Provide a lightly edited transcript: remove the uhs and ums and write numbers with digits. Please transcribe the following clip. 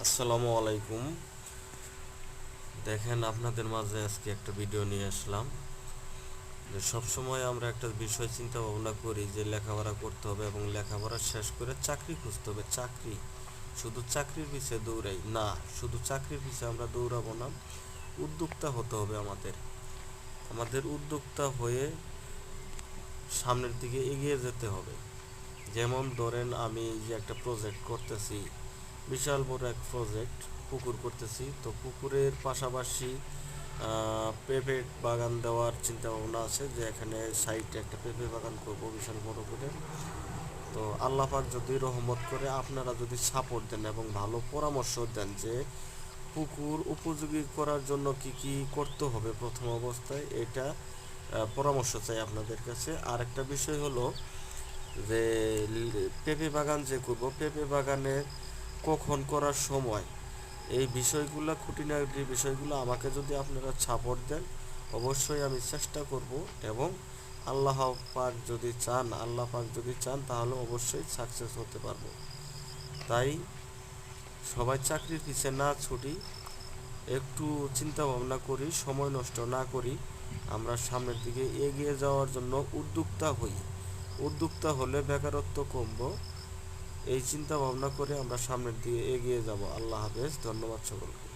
আসসালামু আলাইকুম। দেখেন, আপনাদের মাঝে আজকে একটা ভিডিও নিয়ে আসলাম যে সবসময় আমরা একটা বিষয় চিন্তা ভাবনা করি যে লেখাপড়া করতে হবে এবং লেখাপড়া শেষ করে চাকরি খুঁজতে হবে। শুধু চাকরির পিছে দৌড়াই না, শুধু চাকরির পিছে আমরা দৌড়াবো না, উদ্যোক্তা হতে হবে। আমাদের উদ্যোক্তা হয়ে সামনের দিকে এগিয়ে যেতে হবে। যেমন ধরেন, আমি যে একটা প্রজেক্ট করতেছি, বিশাল বড় এক প্রজেক্ট, পুকুর করতেছি। তো পুকুরের পাশাপাশি পেঁপে বাগান দেওয়ার চিন্তা ভাবনা আছে, যে এখানে সাইডে একটা পেঁপে বাগান করব বিশাল বড় করে। তো আল্লাহ পাক যদি রহমত করে, আপনারা যদি সাপোর্ট দেন এবং ভালো পরামর্শ দেন যে পুকুর উপযোগী করার জন্য কি কি করতে হবে প্রথম অবস্থায়, এটা পরামর্শ চাই আপনাদের কাছে। আর একটা বিষয় হলো যে পেঁপে বাগান যে করব, পেঁপে বাগানে কখন করার সময়, এই বিষয়গুলো, খুঁটিনাটি বিষয়গুলো আমাকে যদি আপনারা সাপোর্ট দেন, অবশ্যই আমি চেষ্টা করব। এবং আল্লাহ পাক যদি চান তাহলে অবশ্যই সাকসেস হতে পারবো। তাই সবাই চাকরির পিছে না ছুটি, একটু চিন্তা ভাবনা করি, সময় নষ্ট না করি, আমরা সামনের দিকে এগিয়ে যাওয়ার জন্য উদ্যোক্তা হই। উদ্যোক্তা হলে বেকারত্ব কমবো। এই চিন্তা ভাবনা করে আমরা সামনের দিকে এগিয়ে যাব। আল্লাহ হাফেজ, ধন্যবাদ সকলকে।